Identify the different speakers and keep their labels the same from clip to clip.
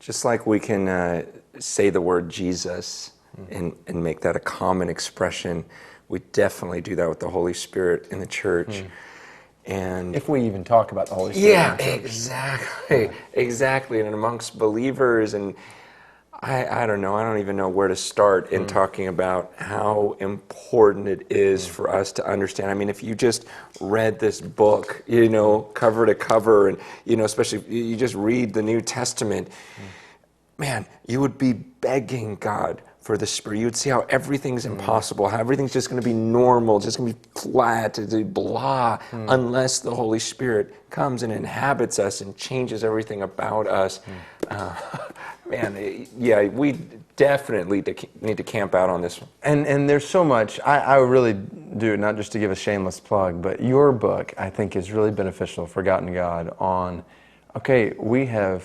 Speaker 1: Just like we can say the word Jesus and make that a common expression, we definitely do that with the Holy Spirit in the church. And
Speaker 2: if we even talk about the Holy Spirit in the church.
Speaker 1: Exactly. Exactly. And amongst believers, and I don't know, I don't even know where to start in talking about how important it is for us to understand. I mean, if you just read this book, cover to cover, and, especially if you just read the New Testament, man, you would be begging God for the Spirit. You would see how everything's impossible, how everything's just going to be normal, just going to be flat, blah, unless the Holy Spirit comes and inhabits us and changes everything about us. We definitely need to camp out on this one.
Speaker 2: And there's so much. I really do, not just to give a shameless plug, but your book, I think, is really beneficial, Forgotten God, on, okay, we have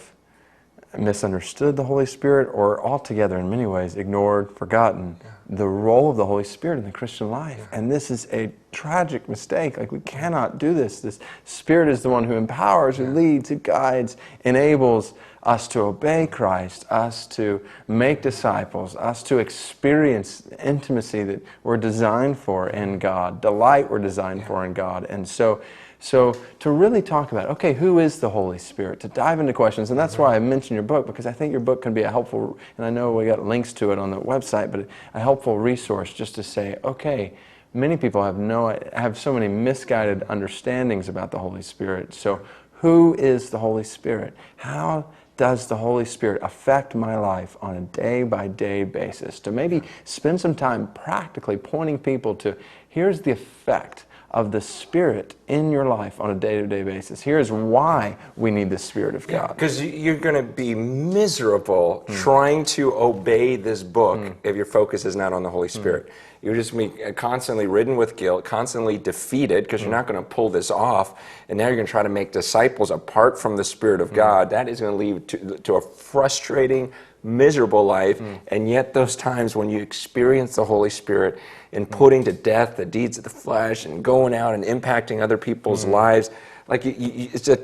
Speaker 2: misunderstood the Holy Spirit, or altogether in many ways ignored, forgotten the role of the Holy Spirit in the Christian life. And this is a tragic mistake. Like, we cannot do this. This Spirit is the one who empowers, who leads, who guides, enables us to obey Christ, us to make disciples, us to experience intimacy that we're designed for in God, delight we're designed for in God. And so to really talk about, okay, who is the Holy Spirit? To dive into questions, and that's why I mentioned your book, because I think your book can be a helpful, and I know we got links to it on the website, but a helpful resource just to say, okay, many people have so many misguided understandings about the Holy Spirit. So who is the Holy Spirit? How does the Holy Spirit affect my life on a day-by-day basis? To maybe spend some time practically pointing people to, here's the effect of the Spirit in your life on a day-to-day basis. Here's why we need the Spirit of God.
Speaker 1: Because you're going to be miserable trying to obey this book if your focus is not on the Holy Spirit. You're just constantly ridden with guilt, constantly defeated, because you're not going to pull this off, and now you're going to try to make disciples apart from the Spirit of God. That is going to lead to a frustrating, miserable life, and yet those times when you experience the Holy Spirit in putting to death the deeds of the flesh and going out and impacting other people's lives, like it's a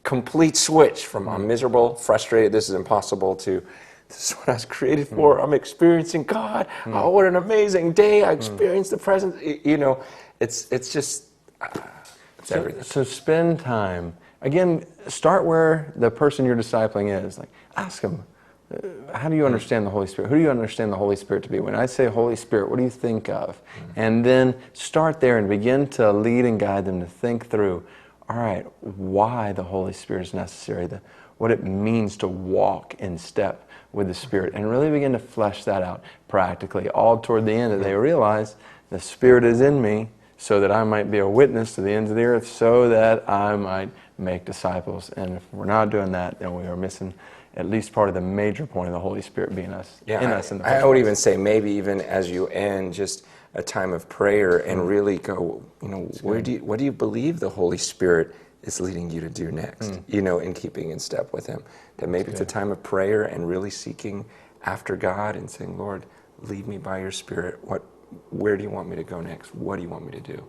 Speaker 1: complete switch from I'm miserable, frustrated, this is impossible, to this is what I was created for. I'm experiencing God. Oh, what an amazing day. I experienced the presence. It's just, it's everything.
Speaker 2: So spend time. Again, start where the person you're discipling is. Like, ask them, how do you understand the Holy Spirit? Who do you understand the Holy Spirit to be? When I say Holy Spirit, what do you think of? And then start there and begin to lead and guide them to think through, all right, why the Holy Spirit is necessary, what it means to walk in step with the Spirit, and really begin to flesh that out practically, all toward the end that they realize the Spirit is in me so that I might be a witness to the ends of the earth, so that I might make disciples. And if we're not doing that, then we are missing at least part of the major point of the Holy Spirit being us, in us. In the
Speaker 1: I would even say maybe even as you end, just a time of prayer and really go, what do you believe the Holy Spirit is leading you to do next, in keeping in step with Him? That maybe it's a time of prayer and really seeking after God and saying, Lord, lead me by your Spirit. Where do you want me to go next? What do you want me to do?